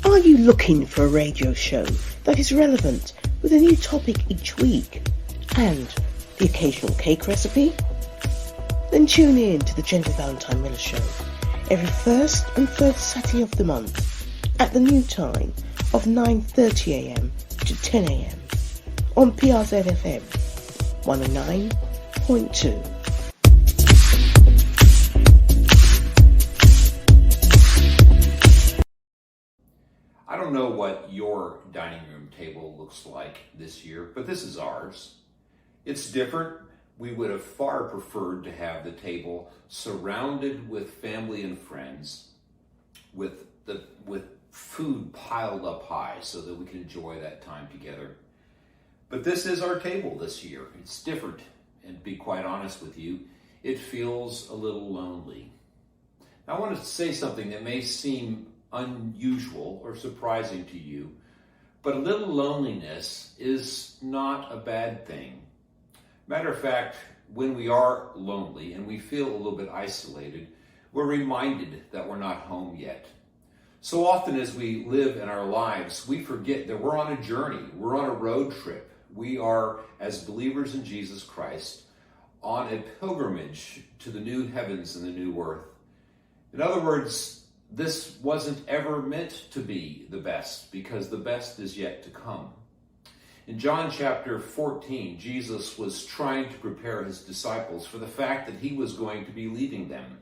Are you looking for a radio show that is relevant with a new topic each week and the occasional cake recipe? Then tune in to the Valentine-Miller show every first and third Saturday of the month at the new time of 9:30am to 10am on PRZ FM 109.2. I don't know what your dining room table looks like this year, but this is ours. It's different. We would have far preferred to have the table surrounded with family and friends, with food piled up high so that we can enjoy that time together. But this is our table this year. It's different, and to be quite honest with you, it feels a little lonely. Now, I want to say something that may seem unusual or surprising to you, but a little loneliness is not a bad thing. Matter of fact, when we are lonely and we feel a little bit isolated, we're reminded that we're not home yet. So often as we live in our lives, we forget that we're on a journey, we're on a road trip. We are, as believers in Jesus Christ, on a pilgrimage to the new heavens and the new earth. In other words, this wasn't ever meant to be the best, because the best is yet to come. In John chapter 14, Jesus was trying to prepare his disciples for the fact that he was going to be leaving them.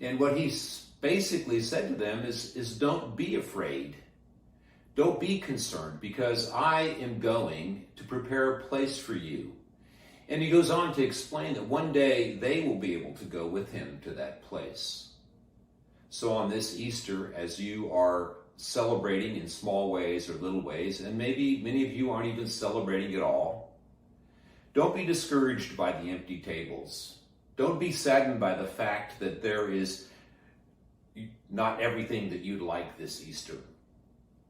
And what he basically said to them is don't be afraid. Don't be concerned, because I am going to prepare a place for you. And he goes on to explain that one day they will be able to go with him to that place. So on this Easter, as you are celebrating in small ways or little ways, and maybe many of you aren't even celebrating at all, don't be discouraged by the empty tables. Don't be saddened by the fact that there is not everything that you'd like this Easter,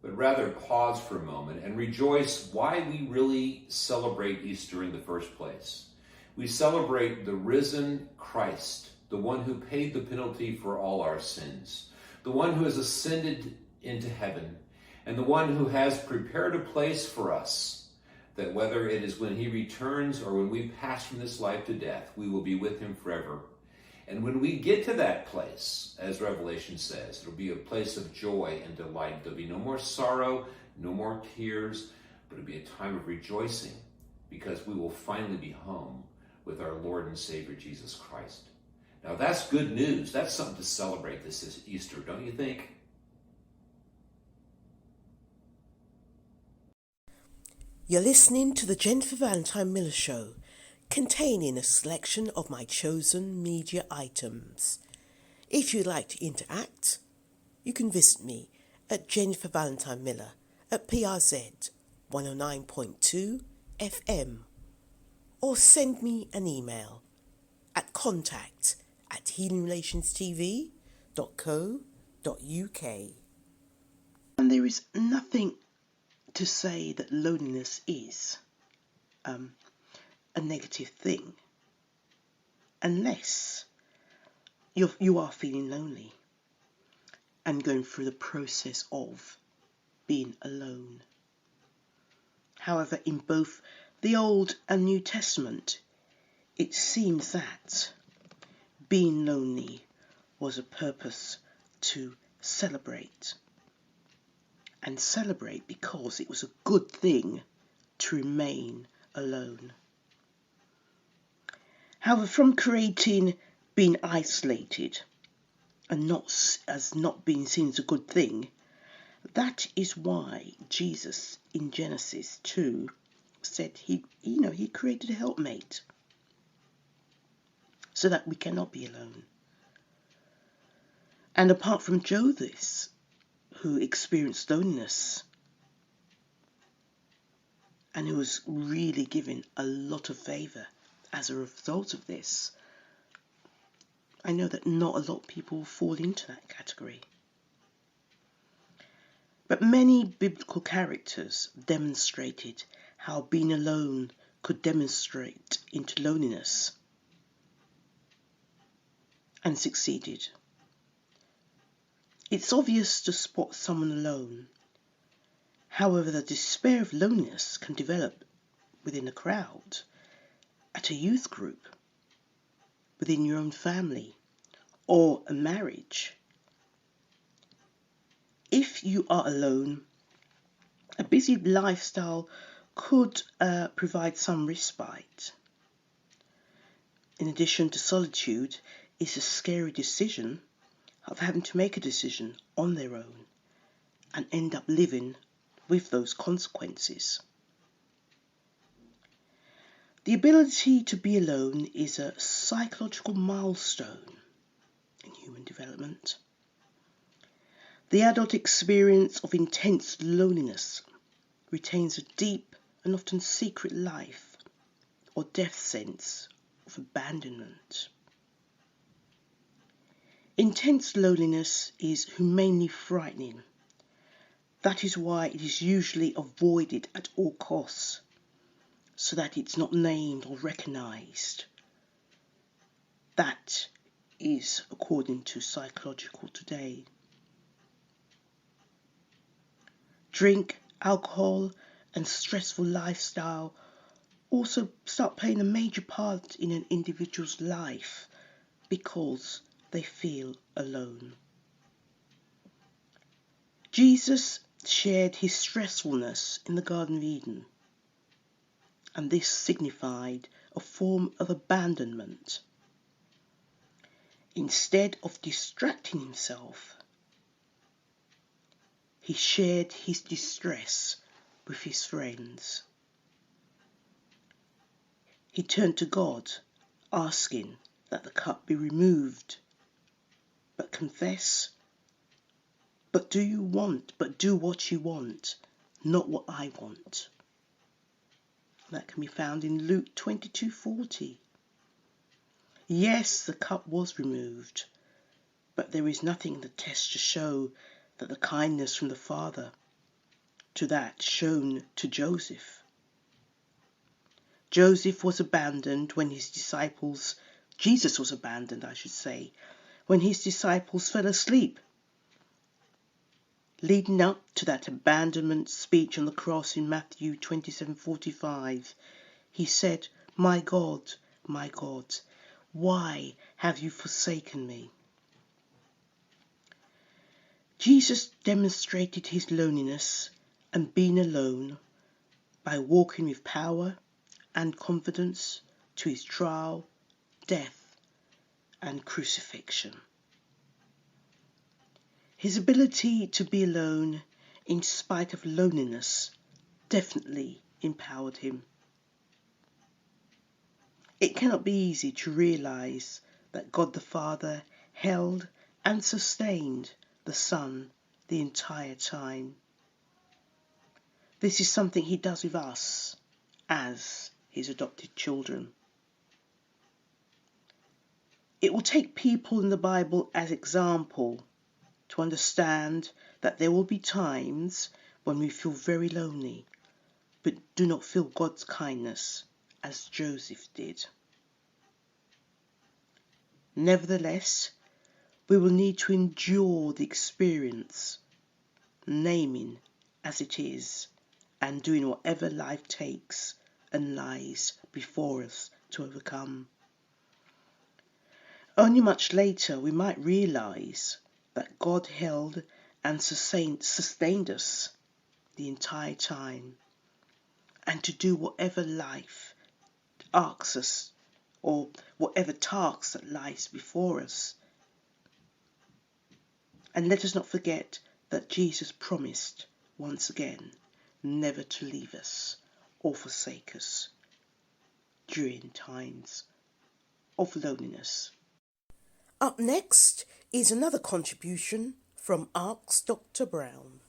but rather pause for a moment and rejoice why we really celebrate Easter in the first place. We celebrate the risen Christ, the one who paid the penalty for all our sins, the one who has ascended into heaven, and the one who has prepared a place for us, that whether it is when he returns or when we pass from this life to death, we will be with him forever. And when we get to that place, as Revelation says, it'll be a place of joy and delight. There'll be no more sorrow, no more tears, but it'll be a time of rejoicing, because we will finally be home with our Lord and Savior Jesus Christ. Now that's good news. That's something to celebrate this Easter, don't you think? You're listening to the Valentine-Miller show, containing a selection of my chosen media items. If you'd like to interact, you can visit me at Valentine-Miller at PRZ 109.2 FM, or send me an email at contact@healingrelationstv.co.uk. And there is nothing to say that loneliness is a negative thing, unless you are feeling lonely and going through the process of being alone. However, in both the Old and New Testament, it seems that being lonely was a purpose to celebrate. And celebrate because it was a good thing to remain alone. However, from creating being isolated and not being seen as a good thing, that is why Jesus in Genesis 2 said he created a helpmate so that we cannot be alone. And apart from Joseph, who experienced loneliness and who was really given a lot of favour as a result of this, I know that not a lot of people fall into that category. But many biblical characters demonstrated how being alone could demonstrate into loneliness and succeeded. It's obvious to spot someone alone. However, the despair of loneliness can develop within a crowd, at a youth group, within your own family, or a marriage. If you are alone, a busy lifestyle could provide some respite. In addition to solitude, is a scary decision of having to make a decision on their own and end up living with those consequences. The ability to be alone is a psychological milestone in human development. The adult experience of intense loneliness retains a deep and often secret life or death sense of abandonment. Intense loneliness is humanely frightening. That is why it is usually avoided at all costs, so that it's not named or recognized. That is according to Psychological Today. Drink, alcohol, and stressful lifestyle also start playing a major part in an individual's life because they feel alone. Jesus shared his stressfulness in the Garden of Eden, and this signified a form of abandonment. Instead of distracting himself, he shared his distress with his friends. He turned to God, asking that the cup be removed, but confess, but do what you want, not what I want. That can be found in Luke 22:40. Yes, the cup was removed, but there is nothing in the text to show that the kindness from the Father to that shown to Joseph. Jesus was abandoned, when his disciples fell asleep. Leading up to that abandonment speech on the cross in Matthew 27:45, he said, my God, why have you forsaken me?" Jesus demonstrated his loneliness and being alone by walking with power and confidence to his trial, death, and crucifixion. His ability to be alone in spite of loneliness definitely empowered him. It cannot be easy to realize that God the Father held and sustained the Son the entire time. This is something he does with us as his adopted children. It will take people in the Bible as example to understand that there will be times when we feel very lonely, but do not feel God's kindness as Joseph did. Nevertheless, we will need to endure the experience, naming as it is, and doing whatever life takes and lies before us to overcome. Only much later we might realize that God held and sustained us the entire time, and to do whatever life asks us, or whatever tasks that lies before us. And let us not forget that Jesus promised once again never to leave us or forsake us during times of loneliness. Up next is another contribution from Arks Dr. Brown.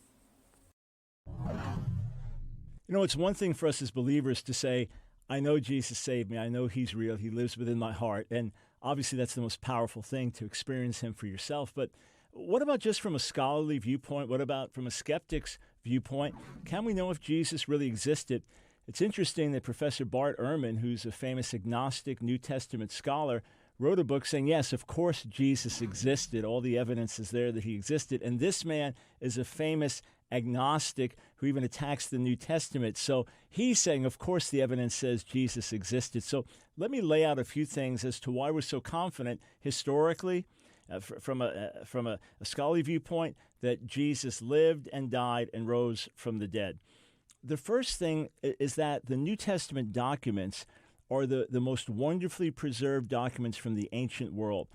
You know, it's one thing for us as believers to say, I know Jesus saved me. I know he's real. He lives within my heart. And obviously that's the most powerful thing, to experience him for yourself. But what about just from a scholarly viewpoint? What about from a skeptic's viewpoint? Can we know if Jesus really existed? It's interesting that Professor Bart Ehrman, who's a famous agnostic New Testament scholar, wrote a book saying, yes, of course Jesus existed. All the evidence is there that he existed. And this man is a famous agnostic who even attacks the New Testament. So he's saying, of course, the evidence says Jesus existed. So let me lay out a few things as to why we're so confident historically, from a scholarly viewpoint, that Jesus lived and died and rose from the dead. The first thing is that the New Testament documents are the most wonderfully preserved documents from the ancient world.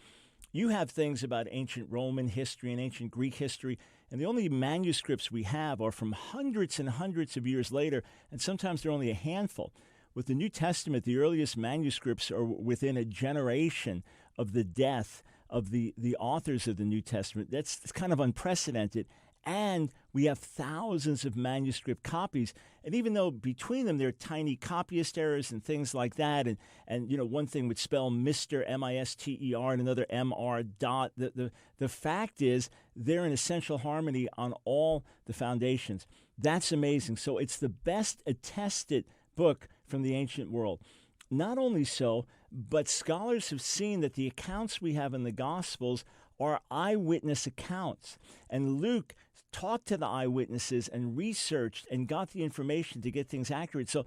You have things about ancient Roman history and ancient Greek history, and the only manuscripts we have are from hundreds and hundreds of years later, and sometimes they're only a handful. With the New Testament, the earliest manuscripts are within a generation of the death of the authors of the New Testament. That's kind of unprecedented. And we have thousands of manuscript copies. And even though between them there are tiny copyist errors and things like that, and you know, one thing would spell Mr. M-I-S-T-E-R and another M-R dot, the fact is they're in essential harmony on all the foundations. That's amazing. So it's the best attested book from the ancient world. Not only so, but scholars have seen that the accounts we have in the Gospels are eyewitness accounts. And Luke talked to the eyewitnesses and researched and got the information to get things accurate. So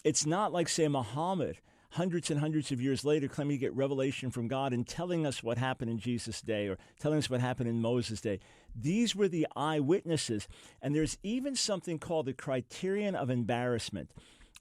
it's not like, say, Muhammad, hundreds and hundreds of years later, claiming to get revelation from God and telling us what happened in Jesus' day or telling us what happened in Moses' day. These were the eyewitnesses. And there's even something called the criterion of embarrassment.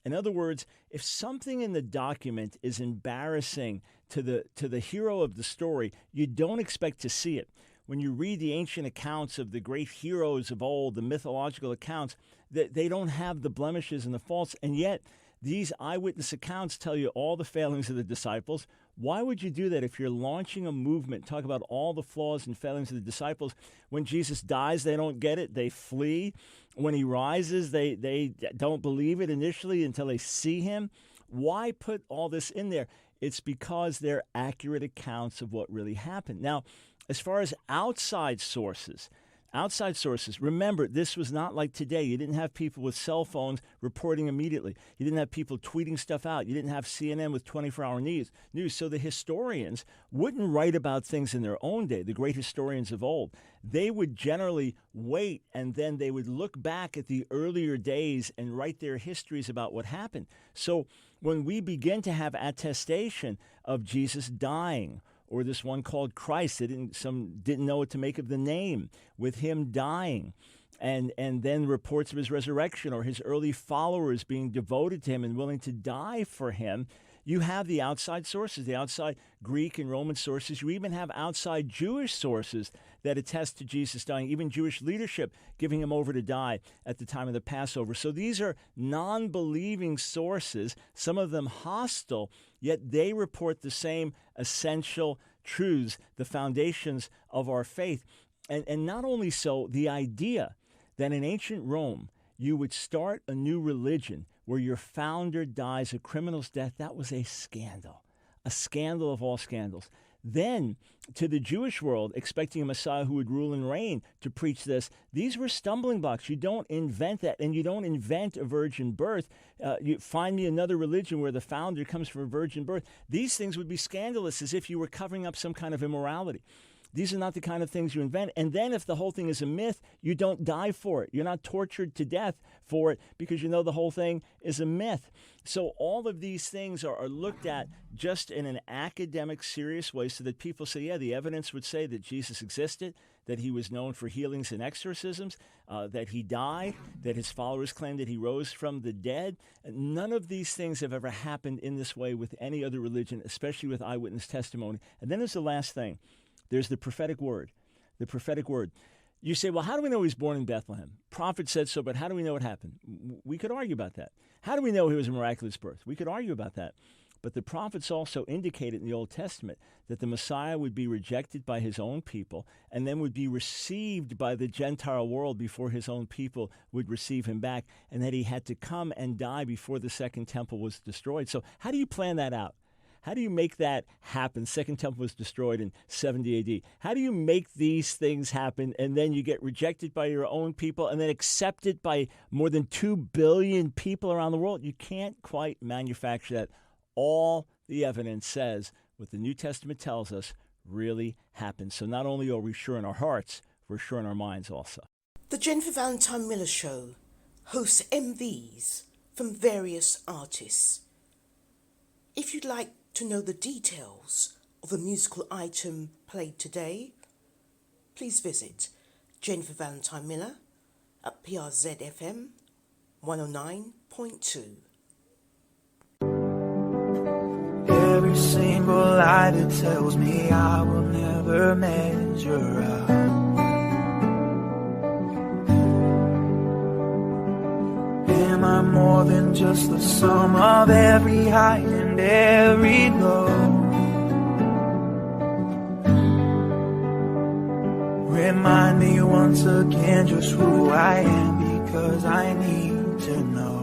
In other words, if something in the document is embarrassing to the hero of the story, you don't expect to see it. When you read the ancient accounts of the great heroes of old, the mythological accounts, they don't have the blemishes and the faults, and yet these eyewitness accounts tell you all the failings of the disciples. Why would you do that if you're launching a movement, talk about all the flaws and failings of the disciples? When Jesus dies, they don't get it, they flee. When he rises, they don't believe it initially until they see him. Why put all this in there? It's because they're accurate accounts of what really happened. Now, as far as outside sources, remember, this was not like today. You didn't have people with cell phones reporting immediately. You didn't have people tweeting stuff out. You didn't have CNN with 24-hour news. So the historians wouldn't write about things in their own day, the great historians of old. They would generally wait, and then they would look back at the earlier days and write their histories about what happened. So when we begin to have attestation of Jesus dying, or this one called Christ, some didn't know what to make of the name, with him dying, and then reports of his resurrection, or his early followers being devoted to him and willing to die for him. You have the outside sources, the outside Greek and Roman sources. You even have outside Jewish sources that attest to Jesus dying, even Jewish leadership giving him over to die at the time of the Passover. So these are non-believing sources, some of them hostile, yet they report the same essential truths, the foundations of our faith. And not only so, the idea that in ancient Rome you would start a new religion where your founder dies a criminal's death, that was a scandal of all scandals. Then, to the Jewish world, expecting a Messiah who would rule and reign to preach this, these were stumbling blocks. You don't invent that, and you don't invent a virgin birth. You find me another religion where the founder comes from a virgin birth. These things would be scandalous, as if you were covering up some kind of immorality. These are not the kind of things you invent. And then if the whole thing is a myth, you don't die for it. You're not tortured to death for it because you know the whole thing is a myth. So all of these things are looked at just in an academic, serious way so that people say, yeah, the evidence would say that Jesus existed, that he was known for healings and exorcisms, that he died, that his followers claim that he rose from the dead. None of these things have ever happened in this way with any other religion, especially with eyewitness testimony. And then there's the last thing. There's the prophetic word. The prophetic word. You say, well, how do we know he was born in Bethlehem? Prophet said so, but how do we know it happened? We could argue about that. How do we know he was a miraculous birth? We could argue about that. But the prophets also indicated in the Old Testament that the Messiah would be rejected by his own people and then would be received by the Gentile world before his own people would receive him back, and that he had to come and die before the Second Temple was destroyed. So how do you plan that out? How do you make that happen? Second Temple was destroyed in 70 A.D. How do you make these things happen, and then you get rejected by your own people and then accepted by more than 2 billion people around the world? You can't quite manufacture that. All the evidence says what the New Testament tells us really happens. So not only are we sure in our hearts, we're sure in our minds also. The Jennifer Valentine-Miller Show hosts MVs from various artists. If you'd like to know the details of a musical item played today, please visit Jennifer Valentine-Miller at PRZ FM 109.2. Every single lie that tells me I will never measure up. Am I more than just the sum of every high and every low? Remind me once again just who I am, because I need to know.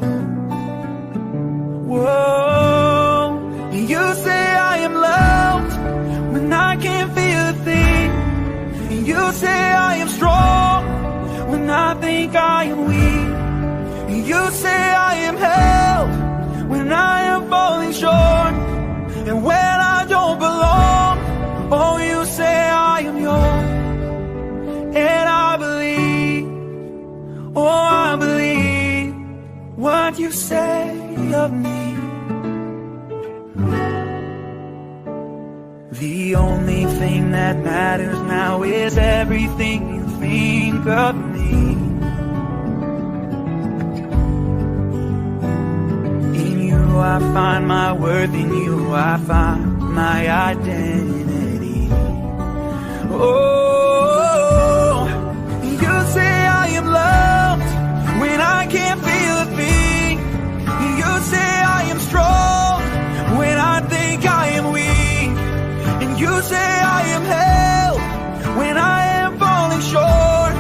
Whoa, you say I am loved when I can't feel a thing. You say I am strong when I think I am weak. You say I am held when I am falling short, and when I don't belong, oh, you say I am yours. And I believe, oh, I believe what you say of me. The only thing that matters now is everything you think of me. In you I find my worth, in you I find my identity. Oh, you say I am loved when I can't feel a thing. You say I am strong when I think I am weak. And you say I am held when I am falling short,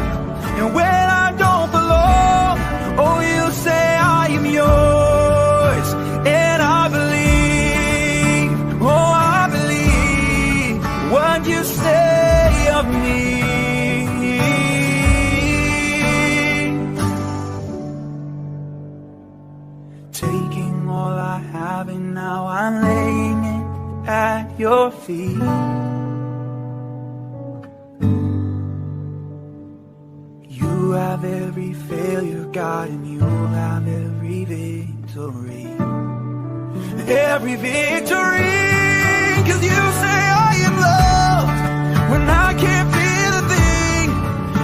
and when I don't belong, oh, you say I am yours. And I believe, oh, I believe what you say of me. Taking all I have and now I'm laying it at your feet. You have every failure, God, and you have every victory. Every victory, 'cause you say I am loved when I can't feel a thing.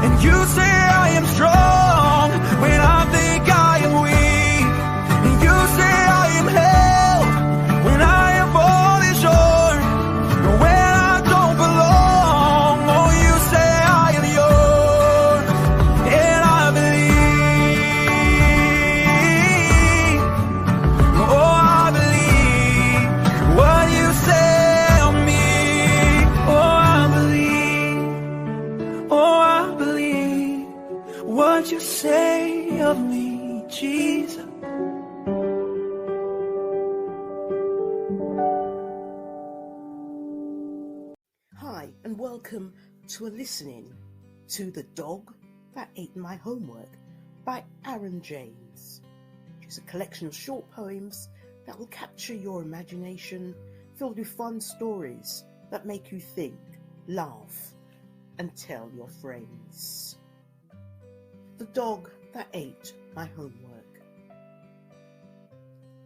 And you say I am strong when I think I am weak. And you say I am held when I am falling short, and when I don't belong, oh, you say I am yours. And I believe, oh, I believe what you say of me. Oh, I believe, oh, I believe what you say of me, Jesus. Hi, and welcome to a listening to The Dog That Ate My Homework by Aaron James. It's a collection of short poems that will capture your imagination, filled with fun stories that make you think, laugh, and tell your friends. The Dog That Ate My Homework.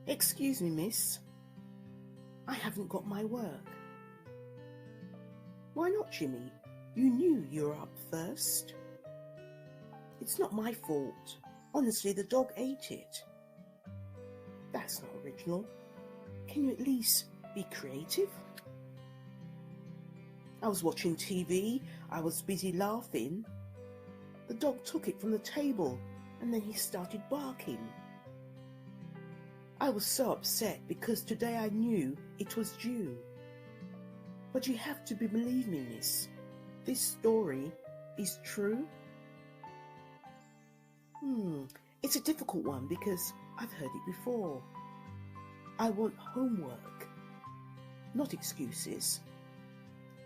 Excuse me, miss. I haven't got my work. Why not, Jimmy? You knew you were up first. It's not my fault. Honestly, the dog ate it. That's not original. Can you at least be creative? I was watching TV. I was busy laughing. The dog took it from the table and then he started barking. I was so upset because today I knew it was due. But you have to believe me, miss. This story is true. It's a difficult one because I've heard it before. I want homework, not excuses.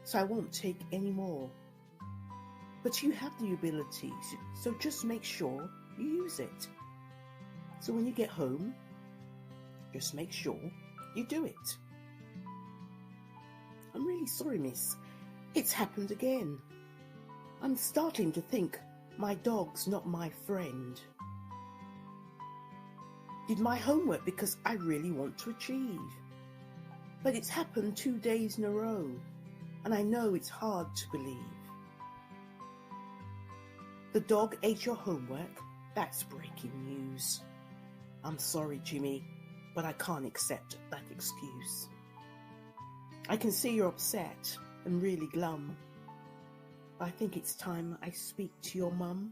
So I won't take any more. But you have the ability, so just make sure you use it. So when you get home, just make sure you do it. I'm really sorry, miss. It's happened again. I'm starting to think my dog's not my friend. Did my homework because I really want to achieve. But it's happened 2 days in a row, and I know it's hard to believe. The dog ate your homework? That's breaking news. I'm sorry, Jimmy, but I can't accept that excuse. I can see you're upset and really glum. I think it's time I speak to your mum.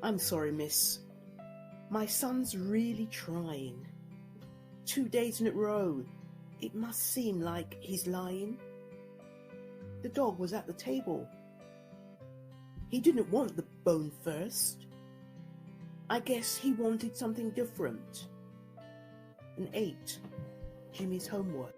I'm sorry, miss. My son's really trying. 2 days in a row. It must seem like he's lying. The dog was at the table. He didn't want the bone first. I guess he wanted something different and ate Jimmy's homework.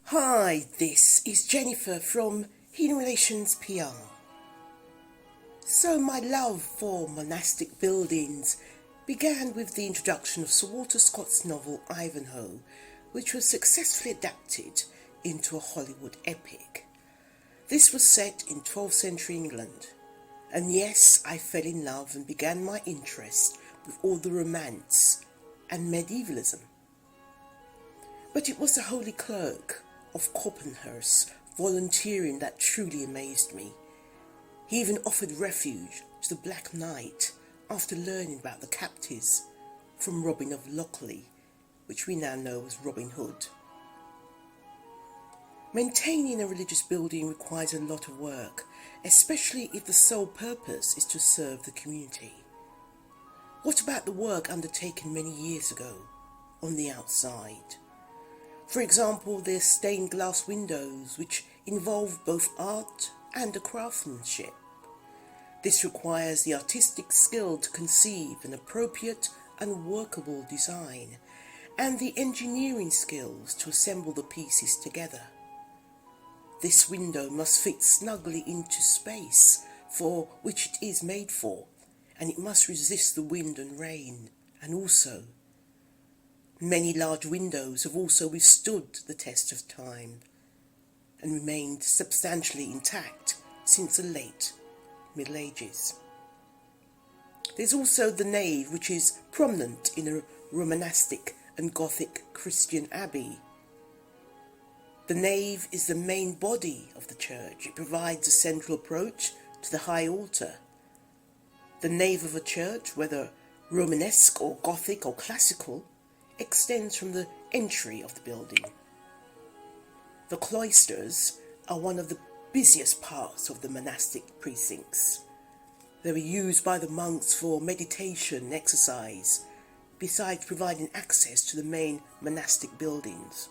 Hi, this is Jennifer from Healing Relations PR. So my love for monastic buildings began with the introduction of Sir Walter Scott's novel Ivanhoe, which was successfully adapted into a Hollywood epic. This was set in 12th century England, and yes, I fell in love and began my interest with all the romance and medievalism. But it was the Holy Clerk of Coppenhurst volunteering that truly amazed me. He even offered refuge to the Black Knight after learning about the captives from Robin of Loxley, which we now know as Robin Hood. Maintaining a religious building requires a lot of work, especially if the sole purpose is to serve the community. What about the work undertaken many years ago on the outside? For example, there's stained glass windows which involve both art and craftsmanship. This requires the artistic skill to conceive an appropriate and workable design, and the engineering skills to assemble the pieces together. This window must fit snugly into space for which it is made for, and it must resist the wind and rain, and also many large windows have also withstood the test of time and remained substantially intact since the late Middle Ages. There's also the nave, which is prominent in a Romanesque and Gothic Christian abbey. The nave is the main body of the church. It provides a central approach to the high altar. The nave of a church, whether Romanesque or Gothic or classical, extends from the entry of the building. The cloisters are one of the busiest parts of the monastic precincts. They were used by the monks for meditation and exercise, besides providing access to the main monastic buildings.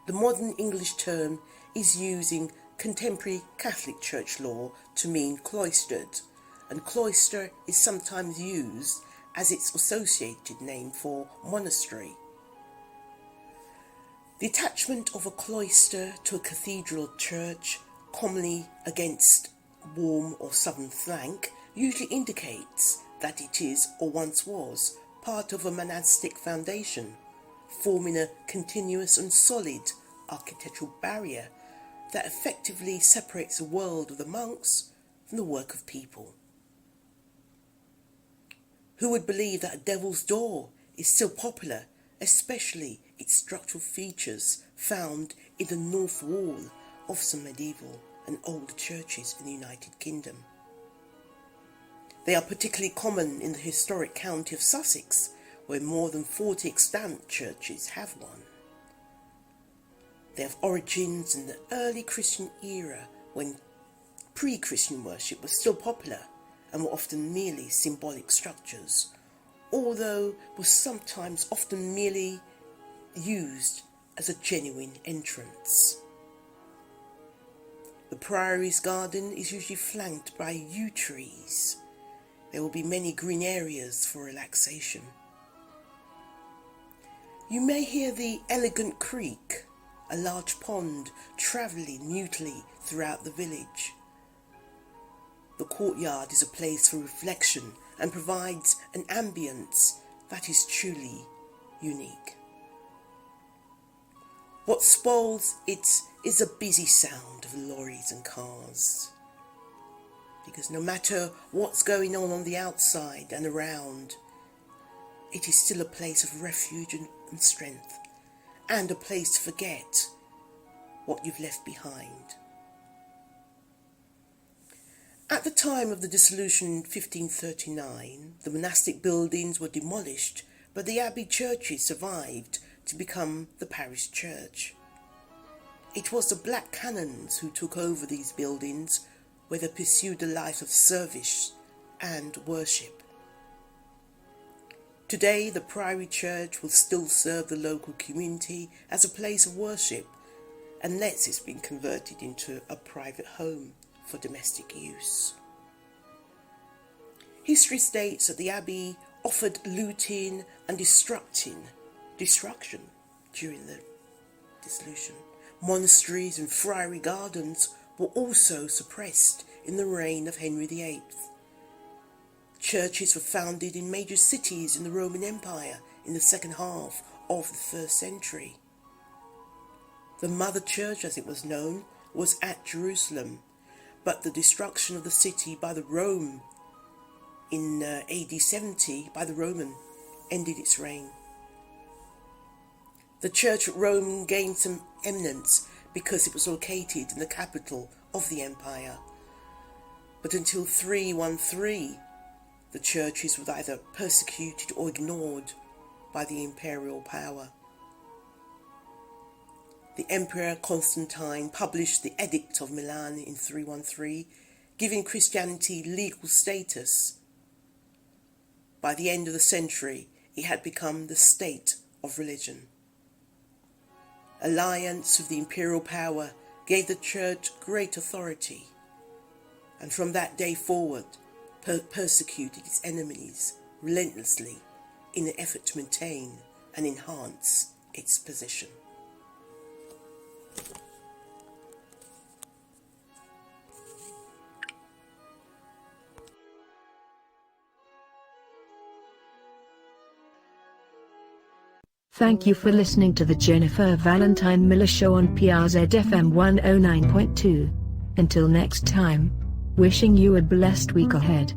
The modern English term is used in contemporary Catholic Church law to mean cloistered, and cloister is sometimes used as its associated name for monastery. The attachment of a cloister to a cathedral church, commonly against warm or southern flank, usually indicates that it is, or once was, part of a monastic foundation, forming a continuous and solid architectural barrier that effectively separates the world of the monks from the work of people. Who would believe that a devil's door is still popular, especially its structural features found in the north wall of some medieval and older churches in the United Kingdom? They are particularly common in the historic county of Sussex, where more than 40 extant churches have one. They have origins in the early Christian era, when pre-Christian worship was still popular and were often merely symbolic structures, although was sometimes often merely used as a genuine entrance. The Priory's garden is usually flanked by yew trees. There will be many green areas for relaxation. You may hear the elegant creek, a large pond travelling mutely throughout the village. The courtyard is a place for reflection and provides an ambience that is truly unique. What spoils it is a busy sound of lorries and cars. Because no matter what's going on the outside and around, it is still a place of refuge and strength, and a place to forget what you've left behind. At the time of the dissolution in 1539, the monastic buildings were demolished, but the abbey churches survived to become the parish church. It was the black canons who took over these buildings, where they pursued a life of service and worship. Today, the Priory Church will still serve the local community as a place of worship, unless it's been converted into a private home for domestic use. History states that the abbey offered looting and destruction during the dissolution. Monasteries and friary gardens were also suppressed in the reign of Henry VIII. Churches were founded in major cities in the Roman Empire in the second half of the 1st century. The Mother Church, as it was known, was at Jerusalem, but the destruction of the city by the Rome in AD 70 by the Roman ended its reign. The church at Rome gained some eminence because it was located in the capital of the empire, but until 313 the churches were either persecuted or ignored by the imperial power. The Emperor Constantine published the Edict of Milan in 313, giving Christianity legal status. By the end of the century, it had become the state of religion. Alliance with the imperial power gave the church great authority, and from that day forward, persecuted its enemies relentlessly in an effort to maintain and enhance its position. Thank you for listening to the Jennifer Valentine-Miller Show on PRZ FM 109.2. Until next time, wishing you a blessed week ahead.